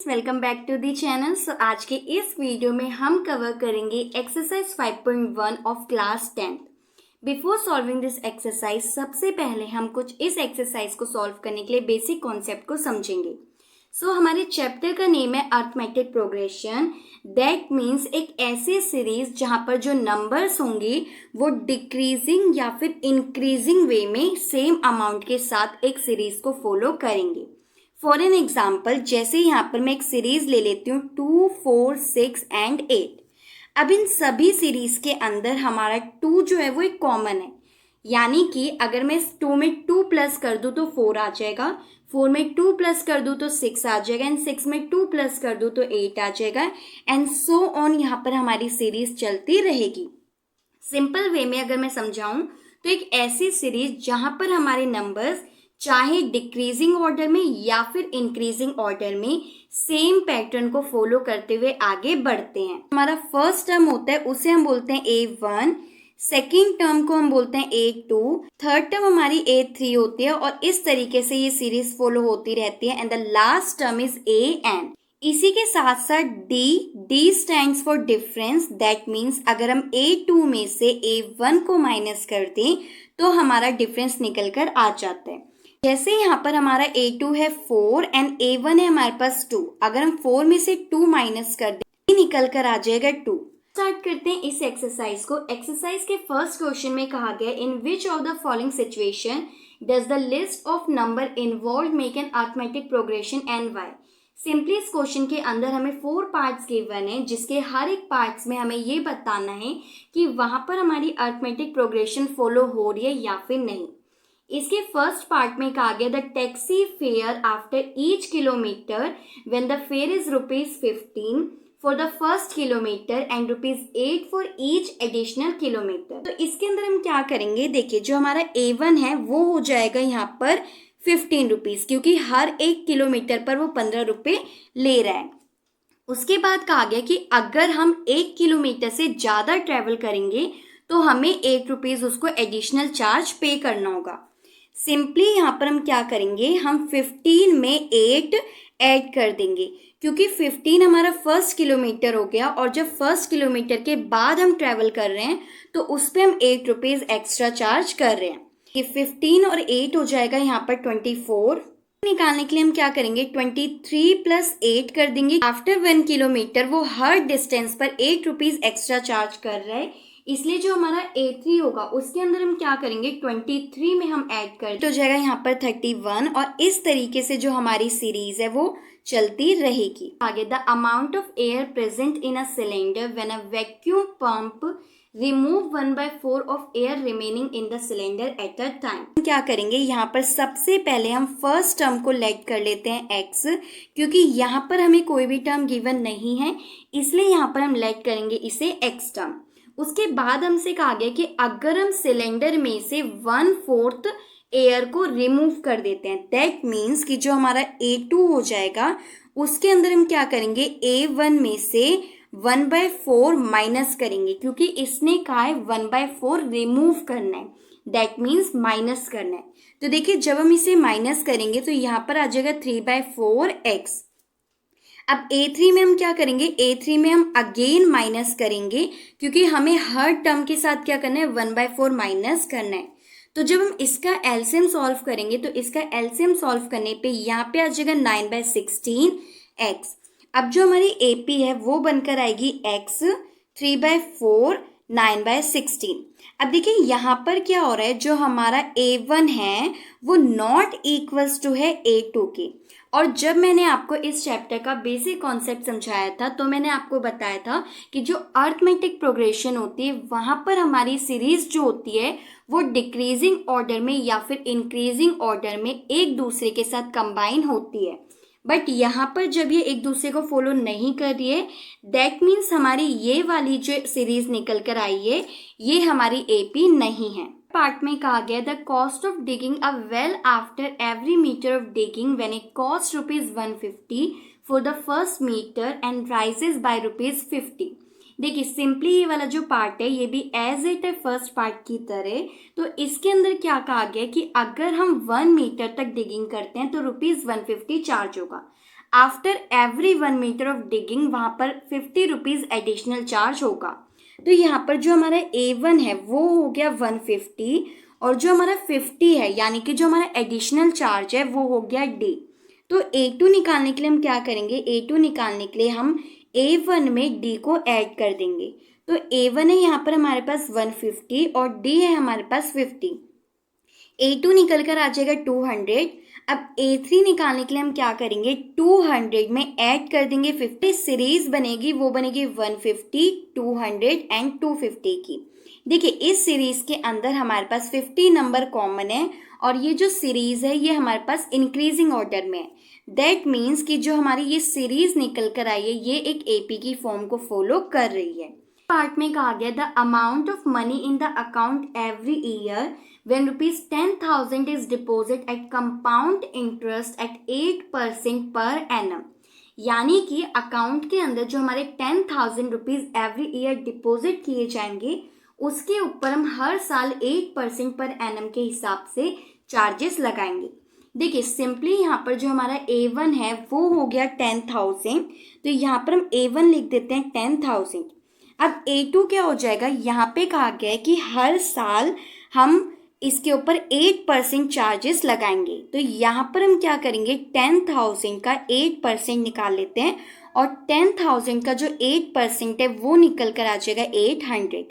Welcome back to the channel. आज के इस वीडियो में हम कवर करेंगे exercise 5.1 of class 10। Before solving this exercise सबसे पहले हम कुछ इस एक्सरसाइज को सॉल्व करने के लिए बेसिक कॉन्सेप्ट को समझेंगे। हमारे चैप्टर का नेम है अरिथमेटिक प्रोग्रेशन। दैट मीन्स एक ऐसी सीरीज जहां पर जो नंबर्स होंगे वो डिक्रीजिंग या फिर इंक्रीजिंग वे में सेम अमाउंट के साथ एक सीरीज को फॉलो करेंगे। फॉर एन एग्जाम्पल, जैसे यहाँ पर मैं एक सीरीज ले लेती हूँ 2, 4, 6 एंड 8। अब इन सभी सीरीज के अंदर हमारा 2 जो है वो एक कॉमन है, यानी कि अगर मैं 2 में 2 प्लस कर दूं तो 4 आ जाएगा, 4 में 2 प्लस कर दूं तो 6 आ जाएगा, एंड 6 में 2 प्लस कर दूं तो 8 आ जाएगा, एंड सो ऑन। यहाँ पर हमारी सीरीज चलती रहेगी। सिंपल वे में अगर मैं समझाऊं तो एक ऐसी सीरीज जहां पर हमारे नंबर्स चाहे डिक्रीजिंग ऑर्डर में या फिर इंक्रीजिंग ऑर्डर में सेम पैटर्न को फॉलो करते हुए आगे बढ़ते हैं। हमारा फर्स्ट टर्म होता है उसे हम बोलते हैं A1, सेकेंड टर्म को हम बोलते हैं A2, थर्ड टर्म हमारी A3 होती है, और इस तरीके से ये सीरीज फॉलो होती रहती है, and the last term is AN। इसी के साथ साथ D stands for difference. That means अगर हम A2 में से A1 को माइनस कर दें तो हमारा डिफरेंस निकल कर आ जाता है। जैसे यहाँ पर हमारा A2 है 4 एंड A1 है हमारे पास 2। अगर हम 4 में से 2 माइनस कर दें निकल कर आ जाएगा 2। स्टार्ट करते हैं इस एक्सरसाइज को। एक्सरसाइज के फर्स्ट क्वेश्चन में कहा गया, in which of the following situation does the list of number involve make an arithmetic progression and why. Simply इस क्वेश्चन के अंदर हमें 4 पार्ट्स गिवन है, जिसके हर एक पार्ट्स में हमें ये बताना है कि वहां पर हमारी अरिथमेटिक प्रोग्रेशन फॉलो हो रही है या फिर नहीं। इसके फर्स्ट पार्ट में कहा गया, the taxi fare after each kilometre when the fair is ₹15 for the first kilometre and ₹8 for each additional kilometre. तो इसके अंदर हम क्या करेंगे, देखिए जो हमारा A1 है वो हो जाएगा यहाँ पर ₹15, क्योंकि हर एक किलोमीटर पर वो ₹15 ले रहा है। उसके बाद कहा गया कि अगर हम 1 किलोमीटर से ज्यादा ट्रेवल करेंगे तो हमें ₹8 उसको एडिशनल चार्ज पे करना होगा। सिंपली यहाँ पर हम क्या करेंगे, हम 15 में 8 ऐड कर देंगे, क्योंकि 15 हमारा फर्स्ट किलोमीटर हो गया, और जब फर्स्ट किलोमीटर के बाद हम ट्रेवल कर रहे हैं तो उस पर हम ₹8 एक्स्ट्रा चार्ज कर रहे हैं। ये 15 और 8 हो जाएगा यहाँ पर 24। निकालने के लिए हम क्या करेंगे, 23 प्लस 8 कर देंगे। आफ्टर 1 किलोमीटर वो हर डिस्टेंस पर ₹8 एक्स्ट्रा चार्ज कर रहा है, इसलिए जो हमारा A3 होगा उसके अंदर हम क्या करेंगे, 23 में हम ऐड कर तो जाएगा यहाँ पर 31, और इस तरीके से जो हमारी सीरीज है वो चलती रहेगी। आगे, the amount of air present in a cylinder when a vacuum pump remove 1/4 of air remaining in the cylinder at a time. क्या करेंगे, यहाँ पर सबसे पहले हम फर्स्ट टर्म को लेट कर लेते हैं x, क्योंकि यहाँ पर हमें कोई भी टर्म गिवन नहीं है, इसलिए यहाँ पर हम लेट करेंगे इसे x टर्म। उसके बाद हमसे कहा गया कि अगर हम सिलेंडर में से 1/4 एयर को रिमूव कर देते हैं, दैट मीन्स कि जो हमारा A2 हो जाएगा उसके अंदर हम क्या करेंगे, A1 में से 1/4 माइनस करेंगे, क्योंकि इसने कहा है 1/4 रिमूव करना है, दैट मीन्स माइनस करना है। तो देखिए जब हम इसे माइनस करेंगे तो यहाँ पर आ जाएगा 3/4x। अब A3 में हम क्या करेंगे, A3 में हम अगेन माइनस करेंगे, क्योंकि हमें हर टर्म के साथ क्या करना है, 1/4 माइनस करना है। तो जब हम इसका एलसीएम सॉल्व करेंगे तो इसका एलसीएम सॉल्व करने पे यहाँ पे आ जाएगा 9/16x। अब जो हमारी AP है वो बनकर आएगी x, 3/4 9/16। अब देखिए यहाँ पर क्या हो रहा है, जो हमारा A1 है वो नॉट इक्वल्स टू है A2 के। और जब मैंने आपको इस चैप्टर का बेसिक कॉन्सेप्ट समझाया था तो मैंने आपको बताया था कि जो अरिथमेटिक प्रोग्रेशन होती है वहां पर हमारी सीरीज जो होती है वो डिक्रीजिंग ऑर्डर में या फिर इंक्रीजिंग ऑर्डर में एक दूसरे के साथ कंबाइन होती है। बट यहाँ पर जब ये एक दूसरे को फॉलो नहीं कर रही है, दैट मीन्स हमारी ये वाली जो सीरीज निकल कर आई है ये हमारी AP नहीं है। पार्ट में कहा गया, the cost of digging a well after every metre of digging when it cost ₹150 for the first metre and rises by ₹50। देखिए सिंपली ये वाला जो पार्ट है ये भी एज इट है फर्स्ट पार्ट की तरह। तो इसके अंदर क्या कहा गया कि अगर हम 1 मीटर तक डिगिंग करते हैं तो ₹150 चार्ज होगा। After every 1 metre of digging वहाँ पर 50 रुपीज़ एडिशनल चार्ज होगा। तो यहाँ पर जो हमारा A1 है वो हो गया 150 और जो हमारा 50 है यानी कि जो हमारा एडिशनल चार्ज है वो हो गया D। तो A2 निकालने के लिए हम क्या करेंगे, A2 निकालने के लिए हम A1 में D को ऐड कर देंगे। तो A1 है यहाँ पर हमारे पास 150 और D है हमारे पास 50। A2 निकल कर आ जाएगा 200। अब A3 निकालने के लिए हम क्या करेंगे, 200 में ऐड कर देंगे 50। सीरीज बनेगी वो बनेगी 150, 200 एंड 250 की। देखिए इस सीरीज के अंदर हमारे पास 50 नंबर कॉमन है और ये जो सीरीज है ये हमारे पास इंक्रीजिंग ऑर्डर में है। दैट मीन्स कि जो हमारी ये सीरीज निकल कर आई है ये एक एपी की फॉर्म को फॉलो कर रही है। पार्ट में कहा गया the amount of money in the account every year when rupees 10,000 is deposited at compound interest at 8% per annum। यानी कि अकाउंट के अंदर जो हमारे 10,000 रुपीज एवरी ईयर डिपॉजिट किए जाएंगे उसके ऊपर हम हर साल 8% पर एनम के हिसाब से चार्जेस लगाएंगे। देखिए सिंपली यहाँ पर जो हमारा A1 है वो हो गया 10,000, तो यहाँ पर हम A1 लिख देते हैं 10,000। अब A2 क्या हो जाएगा, यहाँ पे कहा गया है कि हर साल हम इसके ऊपर 8% चार्जेस लगाएंगे। तो यहाँ पर हम क्या करेंगे, 10,000 का 8% निकाल लेते हैं और 10,000 का जो 8% है वो निकल कर आ जाएगा 800।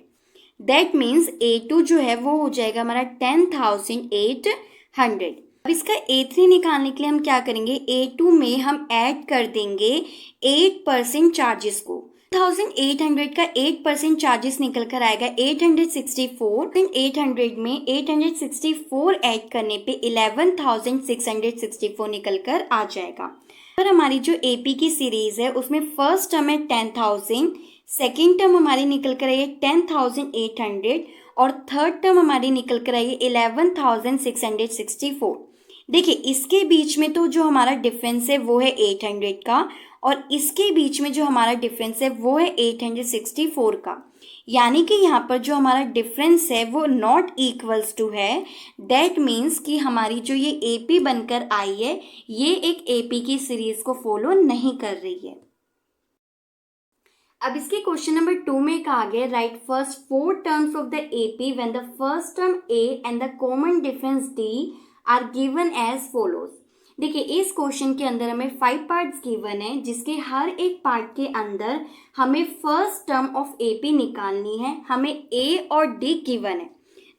दैट मीन्स A2 जो है वो हो जाएगा हमारा 10,800। अब इसका A3 निकालने के लिए हम क्या करेंगे, A2 में हम ऐड कर देंगे 8% चार्जेस को। 1800 का 8% चार्जेस निकल कर आएगा 864। 800 में 864 ऐड करने पे 11,664 निकल कर आ जाएगा। पर हमारी जो एपी की सीरीज है उसमें फर्स्ट टर्म है 10,000, सेकेंड टर्म हमारी निकल कर आई है 10,800 और थर्ड टर्म हमारी निकल कर आई है 11,664। देखिए इसके बीच में तो जो हमारा डिफरेंस है वो है 800 का और इसके बीच में जो हमारा डिफरेंस है वो है 864 का। यानी कि यहाँ पर जो हमारा डिफरेंस है वो नॉट इक्वल्स टू है। दैट मीन्स कि हमारी जो ये एपी बनकर आई है ये एक एपी की सीरीज को फॉलो नहीं कर रही है। अब इसके क्वेश्चन नंबर 2 में कहा गया right first 4 terms of the AP when the first term a and the common difference d are given as follows. देखिए इस क्वेश्चन के अंदर हमें 5 पार्ट्स गिवन है जिसके हर एक पार्ट के अंदर हमें फर्स्ट टर्म ऑफ एपी निकालनी है। हमें ए और डी गिवन है।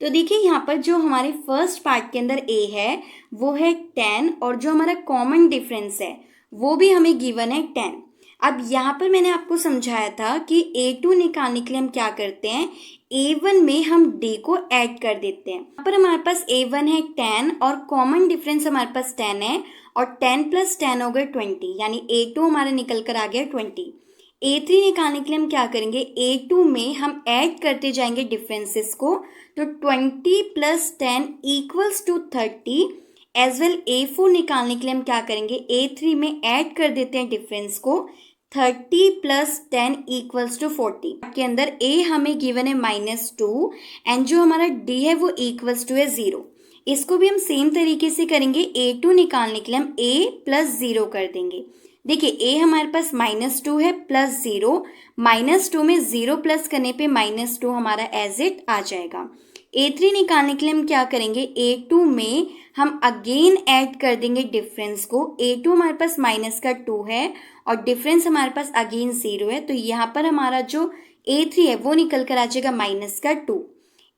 तो देखिए यहाँ पर जो हमारे फर्स्ट पार्ट के अंदर ए है वो है 10 और जो हमारा कॉमन डिफरेंस है वो भी हमें गिवन है 10। अब यहाँ पर मैंने आपको समझाया था कि A2 निकालने के लिए हम क्या करते हैं, A1 में हम D को ऐड कर देते हैं। यहाँ पर हमारे पास A1 है 10 और कॉमन डिफरेंस हमारे पास 10 है और 10 + 10 हो गए 20, यानी A2 हमारा निकल कर आ गया 20। A3 निकालने के लिए हम क्या करेंगे, A2 में हम ऐड करते जाएंगे डिफरेंसेस को। तो 20 + 10 = 30। एज वेल A4 निकालने के लिए हम क्या करेंगे, A3 में ऐड कर देते हैं डिफरेंस को। 30 + 10 = 40। के अंदर A हमें गिवन है -2 एंड जो हमारा D है वो इक्वल्स टू है 0। इसको भी हम सेम तरीके से करेंगे। A2 निकालने के लिए हम A + 0 कर देंगे। देखिए A हमारे पास -2 है प्लस 0, -2 में 0 प्लस करने पे -2 हमारा एज इट आ जाएगा। A3 निकालने के लिए हम क्या करेंगे, A2 में हम अगेन ऐड कर देंगे डिफरेंस को। A2 हमारे पास -2 है और डिफरेंस हमारे पास अगेन 0 है, तो यहाँ पर हमारा जो A3 है वो निकल कर आ जाएगा -2।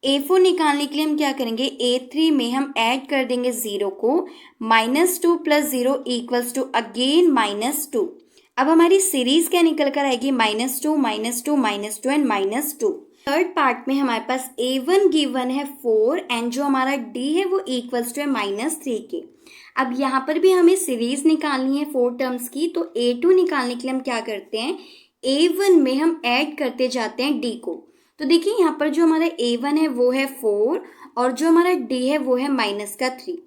A4 निकालने के लिए हम क्या करेंगे, A3 में हम ऐड कर देंगे 0 को। -2 + 0 = अगेन -2। अब हमारी सीरीज क्या निकल कर आएगी, -2 -2 -2 एंड -2। थर्ड पार्ट में हमारे पास A1 गिवन है 4 एंड जो हमारा D है वो इक्वल्स टू है -3 के। अब यहाँ पर भी हमें सीरीज निकालनी है 4 टर्म्स की। तो A2 निकालने के लिए हम क्या करते हैं, A1 में हम ऐड करते जाते हैं D को। तो देखिए यहाँ पर जो हमारा A1 है वो है 4 और जो हमारा D है वो है -3।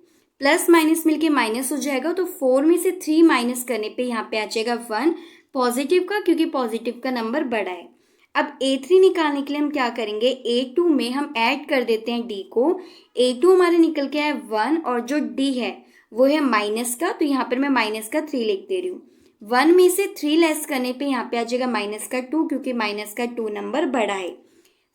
प्लस माइनस मिलके माइनस हो जाएगा, तो 4 में से 3 माइनस करने पे यहाँ पे आ जाएगा 1 पॉजिटिव का, क्योंकि पॉजिटिव का नंबर बड़ा है। अब A3 निकालने के लिए हम क्या करेंगे, A2 में हम ऐड कर देते हैं D को। A2 हमारे निकल के आया 1 और जो D है वो है माइनस का, तो यहाँ पर मैं -3 लिख दे रही हूँ। 1 में से 3 लेस करने पे यहाँ पे आ जाएगा -2 क्योंकि -2 नंबर बड़ा है।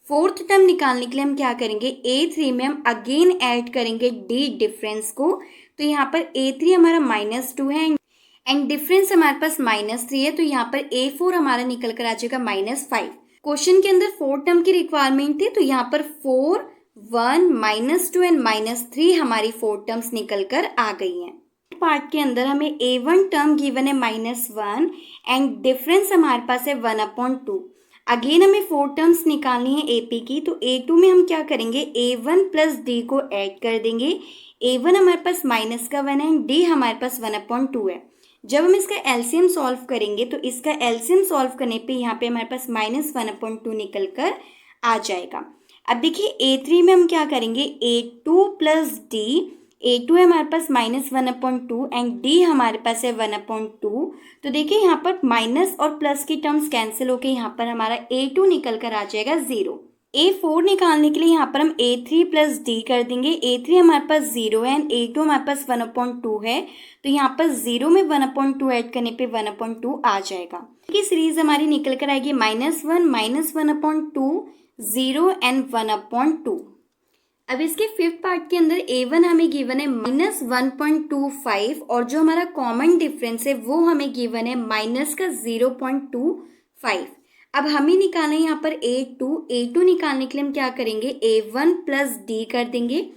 फोर्थ टर्म निकालने के लिए हम क्या करेंगे, A3 में हम अगेन ऐड करेंगे D डिफरेंस को। तो यहाँ पर A3 हमारा -2 है एंड डिफरेंस हमारे पास -3 है, तो यहाँ पर A4 हमारा निकल कर आ जाएगा -5। क्वेश्चन के अंदर 4 टर्म की रिक्वायरमेंट थी, तो यहाँ पर 4, 1, -2 एंड -3 हमारी 4 टर्म्स निकल कर आ गई हैं। पार्ट के अंदर हमें A1 टर्म गिवन है -1 एंड डिफरेंस हमारे पास है 1/2। अगेन हमें 4 टर्म्स निकालनी है AP की, तो A2 में हम क्या करेंगे, A1 प्लस D को ऐड कर देंगे। A1 हमारे पास -1 है, D हमारे पास 1/2 है। जब हम इसका एलसीएम सॉल्व करेंगे तो इसका एलसीएम सॉल्व करने पे यहाँ पे हमारे पास -1/2 निकल कर आ जाएगा। अब देखिए A3 में हम क्या करेंगे, A2 प्लस D, A2 है हमारे पास -1/2 एंड D हमारे पास है 1/2। तो देखिए यहाँ पर माइनस और प्लस की टर्म्स कैंसिल होके यहाँ पर हमारा A2 निकल कर आ जाएगा 0। A4 निकालने के लिए यहाँ पर हम A3 प्लस D कर देंगे। A3 हमारे पास 0 है एंड A2 हमारे पास 1/2 है, तो यहाँ पर 0 में 1/2 ऐड करने पे 1/2 आ जाएगा। ये सीरीज हमारी निकल कर आएगी -1, -1/2, 0 एंड 1/2। अब इसके फिफ्थ पार्ट के अंदर A1 हमें गिवन है -1.25 और जो हमारा कॉमन डिफरेंस है वो हमें गिवन है -0.25। अब हमें निकालना है यहाँ पर A2 निकालने के लिए हम क्या करेंगे, A1 प्लस D कर देंगे।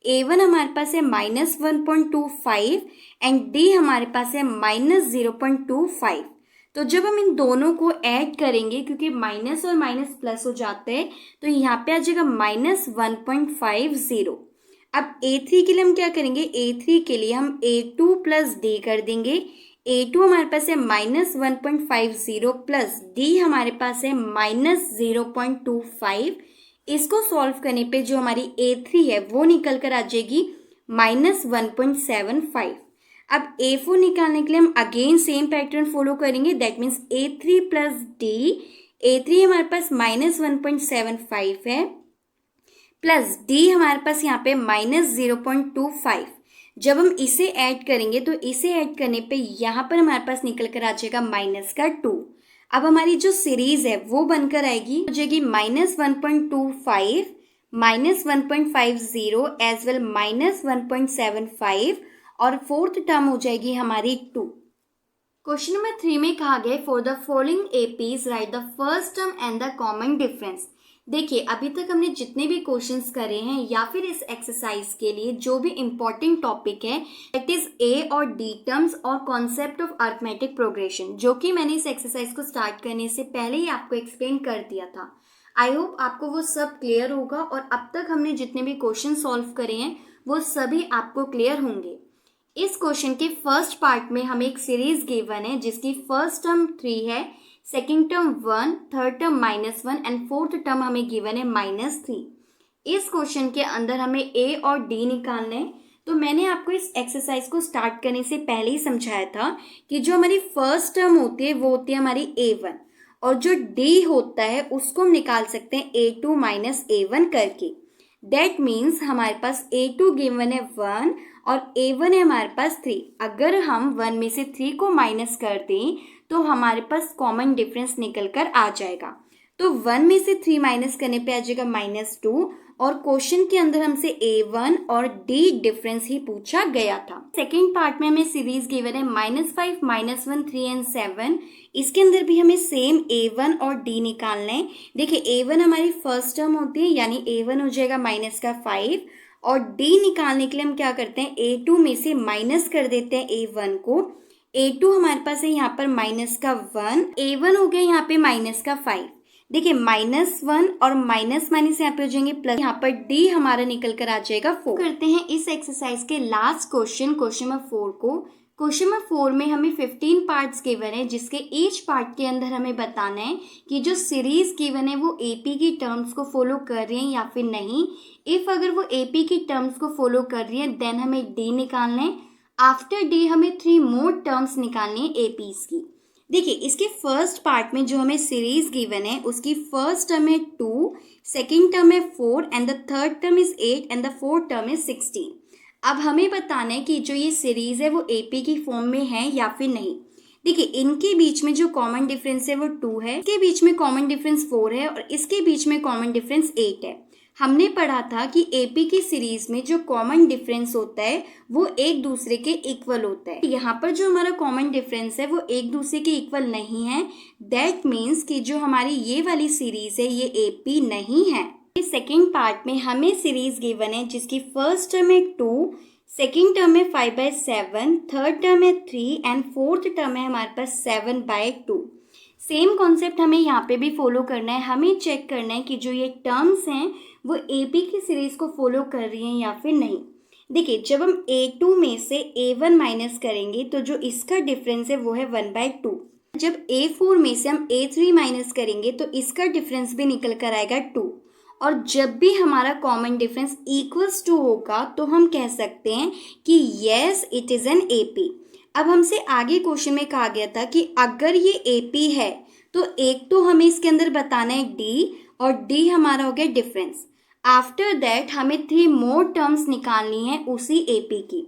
A1 हमारे पास है -1.25 एंड D हमारे पास है -0.25। तो जब हम इन दोनों को ऐड करेंगे, क्योंकि माइनस और माइनस प्लस हो जाते हैं, तो यहाँ पे आ जाएगा -1.50। अब A3 के लिए हम क्या करेंगे, A3 के लिए हम A2 प्लस D कर देंगे। A2 हमारे पास है -1.50 प्लस D हमारे पास है -0.25। इसको सॉल्व करने पे जो हमारी A3 है वो निकल कर आ जाएगी -1.75। अब A4 निकालने के लिए हम अगेन सेम पैटर्न फॉलो करेंगे, that means A3 plus D। A3 हमारे पास -1.75 है प्लस D हमारे पास यहाँ पे -0.25। जब हम इसे ऐड करेंगे तो इसे ऐड करने पे यहाँ पर हमारे पास निकल कर आ जाएगा -2। अब हमारी जो सीरीज है वो बनकर आएगी, हो जाएगी -1.25, -1.50 एज वेल -1.75 और फोर्थ टर्म हो जाएगी हमारी 2। क्वेश्चन नंबर 3 में कहा गया, for the following APs right the first term and the common difference. देखिए अभी तक हमने जितने भी क्वेश्चंस करे हैं या फिर इस एक्सरसाइज के लिए जो भी इम्पोर्टेंट टॉपिक है दैट इज A और D टर्म्स और कॉन्सेप्ट ऑफ अरिथमेटिक प्रोग्रेशन, जो कि मैंने इस एक्सरसाइज को स्टार्ट करने से पहले ही आपको एक्सप्लेन कर दिया था। आई होप आपको वो सब क्लियर होगा और अब तक हमने जितने भी क्वेश्चन सॉल्व करे हैं वो सभी आपको क्लियर होंगे। इस क्वेश्चन के फर्स्ट पार्ट में हमें एक सीरीज गिवन है जिसकी फर्स्ट टर्म 3 है, second term 1, third term -1 and fourth term हमें गिवन है -3। इस क्वेश्चन के अंदर हमें A और D निकालना है। तो मैंने आपको इस एक्सरसाइज को स्टार्ट करने से पहले ही समझाया था कि जो हमारी फर्स्ट टर्म होती है वो होती है हमारी A1 और जो D होता है उसको हम निकाल सकते हैं A2 माइनस A1 करके। दैट मीन्स हमारे पास A2 गिवन है 1 और A1 है हमारे पास 3। अगर हम 1 में से 3 को माइनस कर दें तो हमारे पास कॉमन डिफरेंस निकल कर आ जाएगा। तो 1 में से 3 माइनस करने पे आ जाएगा -2 और क्वेश्चन के अंदर हमसे A1 और D डिफरेंस ही पूछा गया था। सेकेंड पार्ट में हमें सीरीज गिवन है -5, -1, 3 एंड 7। इसके अंदर भी हमें सेम A1 और D निकालना है। देखिए A1 हमारी फर्स्ट टर्म होती है यानी A1 हो जाएगा -5 और D निकालने के लिए हम क्या करते हैं, A2 में से माइनस कर देते हैं A1 को। A2 हमारे पास है यहाँ पर -1, A1 हो गया यहाँ पे -5। देखिए -1 और माइनस माइनस यहाँ पे हो जाएंगे प्लस, यहाँ पर D हमारा निकल कर आ जाएगा 4। करते हैं इस एक्सरसाइज के लास्ट क्वेश्चन नंबर 4 को। क्वेश्चन नंबर 4 में हमें 15 पार्ट्स गिवन है जिसके ईच पार्ट के अंदर हमें बताना है कि जो सीरीज गिवन है वो AP की टर्म्स को फॉलो कर रही है या फिर नहीं। इफ अगर वो AP की टर्म्स को फॉलो कर रही है देन हमें D निकालना है। आफ्टर D हमें 3 मोर टर्म्स निकालनी है APs की। देखिए इसके फर्स्ट पार्ट में जो हमें सीरीज गिवन है उसकी फर्स्ट टर्म है 2, सेकेंड टर्म है 4 and the third term is 8 and the fourth term is 16। अब हमें बताना है कि जो ये सीरीज है वो AP की फॉर्म में है या फिर नहीं। देखिए इनके बीच में जो कॉमन डिफरेंस है वो 2 है, इसके बीच में कॉमन डिफरेंस 4 है और इसके बीच में कॉमन डिफरेंस 8 है। हमने पढ़ा था कि एपी की सीरीज में जो कॉमन डिफरेंस होता है वो एक दूसरे के इक्वल होता है। यहाँ पर जो हमारा कॉमन डिफरेंस है वो एक दूसरे के इक्वल नहीं है। दैट मीन्स कि जो हमारी ये वाली सीरीज है ये एपी नहीं है। सेकेंड पार्ट में हमें सीरीज गिवन है जिसकी फर्स्ट टर्म है 2, सेकेंड टर्म है 5/7, थर्ड टर्म है 3 एंड फोर्थ टर्म है हमारे पास 7/2। सेम कॉन्सेप्ट हमें यहाँ पे भी फॉलो करना है। हमें चेक करना है कि जो ये टर्म्स हैं वो एपी की सीरीज को फॉलो कर रही हैं या फिर नहीं। देखिए जब हम a2 में से a1 माइनस करेंगे तो जो इसका डिफरेंस है वो है 1/2। जब a4 में से हम a3 माइनस करेंगे तो इसका डिफरेंस भी निकल कर आएगा 2। और जब भी हमारा कॉमन डिफरेंस इक्वल्स टू होगा तो हम कह सकते हैं कि yes it is an AP. अब हमसे आगे क्वेश्चन में कहा गया था कि अगर ये एपी है तो एक तो हमें इसके अंदर बताना है डी और डी हमारा हो गया डिफरेंस। आफ्टर दैट हमें 3 मोर टर्म्स निकालनी है उसी एपी की।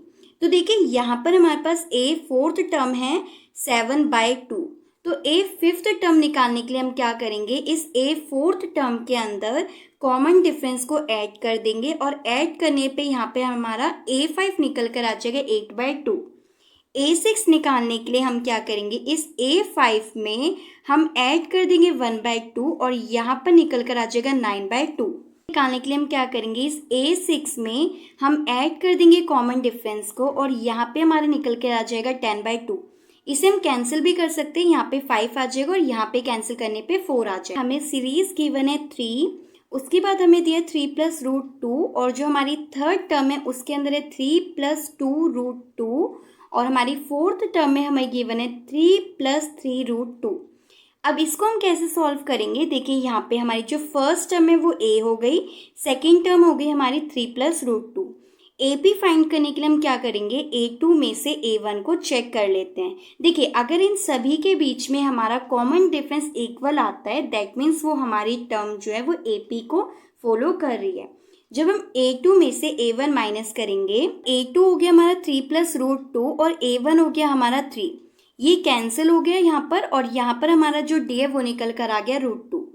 तो देखिए यहाँ पर हमारे पास ए फोर्थ टर्म है 7/2। तो ए फिफ्थ टर्म निकालने के लिए हम क्या करेंगे, इस ए फोर्थ टर्म के अंदर कॉमन डिफरेंस को ऐड कर देंगे और ऐड करने पे यहाँ पे हमारा a5 निकल कर आ जाएगा 8/2। a6 निकालने के लिए हम क्या करेंगे, इस a5 में हम ऐड कर देंगे 1/2 और यहाँ पर निकल कर आ जाएगा 9/2। निकालने के लिए हम क्या करेंगे, इस a6 में हम ऐड कर देंगे कॉमन डिफरेंस को और यहाँ पे हमारा निकल कर आ जाएगा 10/2। इसे हम कैंसिल भी कर सकते हैं, यहाँ पे 5 आ जाएगा और यहाँ पे कैंसिल करने पे 4 आ जाएगा। हमें सीरीज गिवन है 3, उसके बाद हमें दिया 3 + √2 और जो हमारी थर्ड टर्म है उसके अंदर है 3 + 2√2 और हमारी फोर्थ टर्म में हमें गिवन है 3 + 3√2। अब इसको हम कैसे सॉल्व करेंगे, देखिए यहाँ पे हमारी जो फर्स्ट टर्म है वो a हो गई, सेकेंड टर्म हो गई हमारी 3 + √2। AP फाइंड करने के लिए हम क्या करेंगे, a2 में से a1 को चेक कर लेते हैं। देखिए अगर इन सभी के बीच में हमारा कॉमन डिफरेंस इक्वल आता है दैट मीन्स वो हमारी टर्म जो है वो AP को फॉलो कर रही है। जब हम a2 में से a1 माइनस करेंगे, a2 हो गया हमारा 3 + √2 और a1 हो गया हमारा 3, ये कैंसिल हो गया यहाँ पर और यहाँ पर हमारा जो d है वो निकल कर आ गया √2।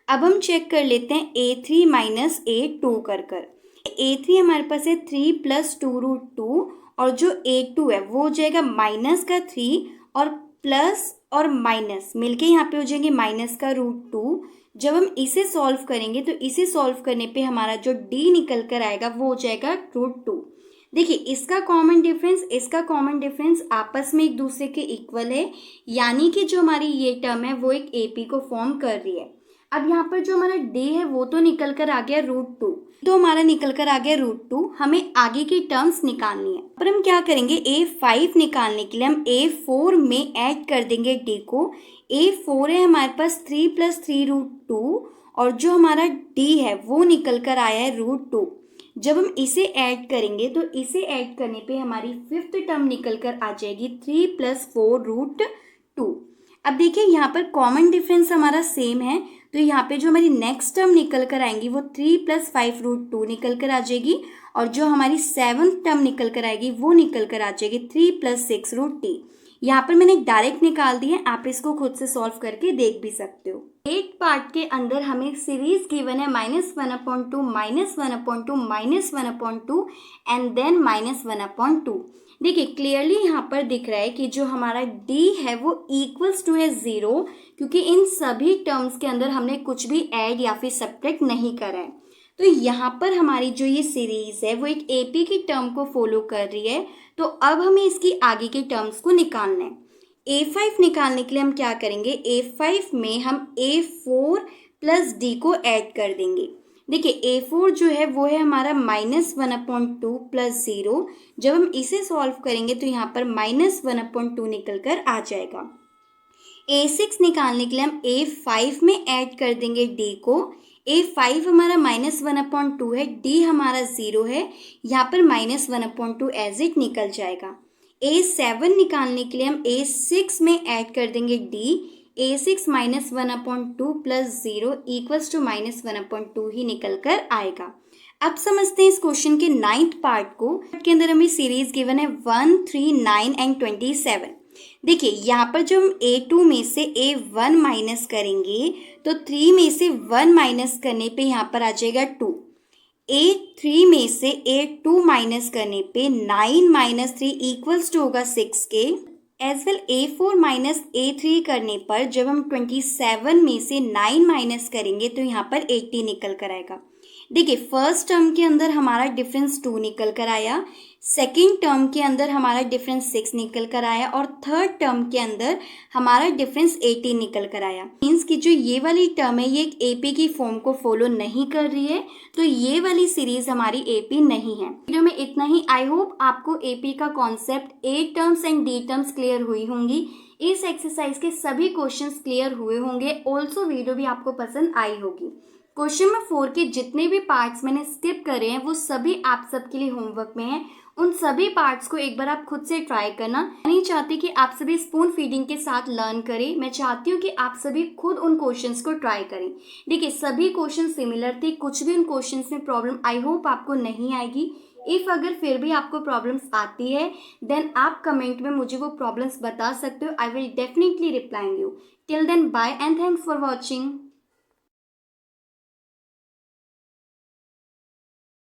अब हम चेक कर लेते हैं a3 - a2 कर a3 हमारे पास है 3 + 2√2 और जो a2 है वो हो जाएगा माइनस का 3 और प्लस और माइनस मिलके यहाँ पे हो जाएंगे माइनस का √2। जब हम इसे सॉल्व करेंगे तो इसे सॉल्व करने पे हमारा जो d निकल कर आएगा वो हो जाएगा √2। देखिए इसका कॉमन डिफरेंस आपस में एक दूसरे के इक्वल है, यानी कि जो हमारी ये टर्म है वो एक एपी को फॉर्म कर रही है। अब यहाँ पर जो हमारा d है वो तो निकल कर आ गया √2, तो हमारा निकल कर आ गया √2। हमें आगे की टर्म्स निकालनी है। पर हम क्या करेंगे, a5 निकालने के लिए हम a4 में ऐड कर देंगे d को। a4 है हमारे पास 3 + 3√2 और जो हमारा d है वो निकल कर आया है √2। जब हम इसे ऐड करेंगे तो इसे ऐड करने पे हमारी फिफ्थ टर्म निकल कर आ जाएगी 3 + 4√2। अब देखिए यहाँ पर कॉमन डिफरेंस हमारा सेम है, तो यहाँ पे जो हमारी नेक्स्ट टर्म निकल कर आएंगी वो 3 + 5√2 निकल कर आ जाएगी और जो हमारी सेवन्थ टर्म निकल कर आएगी वो निकल कर आ जाएगी 3 + 6√t। यहाँ पर मैंने डायरेक्ट निकाल दी है, आप इसको खुद से सॉल्व करके देख भी सकते हो। एक पार्ट के अंदर हमें सीरीज गिवन है -1/2 -1/2 -1/2 एंड देन -1/2। देखिए क्लियरली यहाँ पर दिख रहा है कि जो हमारा d है वो इक्वल्स टू है 0, क्योंकि इन सभी टर्म्स के अंदर हमने कुछ भी ऐड या फिर सब्ट्रैक्ट नहीं करा है। तो यहाँ पर हमारी जो ये सीरीज है वो एक एपी की टर्म को फॉलो कर रही है। तो अब हमें इसकी आगे के टर्म्स को निकालना है। a5 निकालने के लिए हम क्या करेंगे, a5 में हम a4 + d को ऐड कर देंगे। देखिए a4 जो है वो है हमारा -1/2 + 0। जब हम इसे सॉल्व करेंगे तो यहाँ पर -1/2 निकल कर आ जाएगा। a6 निकालने के लिए हम a5 में ऐड कर देंगे d को। a5 हमारा -1/2 है, d हमारा 0 है, यहाँ पर -1/2 एज इट निकल जाएगा। a7 निकालने के लिए हम a6 में ऐड कर देंगे d। a6 -1/2 + 0 इक्वल्स टू -1/2 ही निकल कर आएगा। अब समझते हैं इस क्वेश्चन के 9th पार्ट को। के अंदर हमें सीरीज गिवन है 1, 3, 9 एंड 27। देखिए यहाँ पर जो हम A2 में से A1 माइनस करेंगे तो 3 में से 1 माइनस करने पे यहाँ पर आ जाएगा 2। A3 में से A2 माइनस करने पे 9 माइनस 3 इक्वल्स टू होगा 6 के। As well A4 minus A3 करने पर जब हम 27 में से 9 माइनस करेंगे तो यहाँ पर 80 निकल कर आएगा। देखिए फर्स्ट टर्म के अंदर हमारा डिफरेंस 2 निकल कर आया, सेकेंड टर्म के अंदर हमारा डिफरेंस 6 निकल कर आया और थर्ड टर्म के अंदर हमारा डिफरेंस 18 निकल कर आया। मीन्स कि जो ये वाली टर्म है ये एक एपी की फॉर्म को फॉलो नहीं कर रही है, तो ये वाली सीरीज हमारी एपी नहीं है। वीडियो में इतना ही। आई होप आपको एपी का concept A terms and D terms clear हुई होंगी। इस एक्सरसाइज के सभी क्वेश्चंस क्लियर हुए होंगे। ऑल्सो वीडियो भी आपको पसंद आई होगी। क्वेश्चन नंबर 4 के जितने भी पार्ट्स मैंने स्किप करे हैं वो सभी आप सबके लिए होमवर्क में हैं। उन सभी पार्ट्स को एक बार आप खुद से ट्राई करना। मैं नहीं चाहती कि आप सभी स्पून फीडिंग के साथ लर्न करें, मैं चाहती हूँ कि आप सभी खुद उन क्वेश्चंस को ट्राई करें। देखिए सभी क्वेश्चन सिमिलर थे, कुछ भी उन क्वेश्चंस में प्रॉब्लम आई होप आपको नहीं आएगी। इफ़ अगर फिर भी आपको प्रॉब्लम्स आती है देन आप कमेंट में मुझे वो प्रॉब्लम्स बता सकते हो। I will definitely reply you. Till then bye and thanks for watching.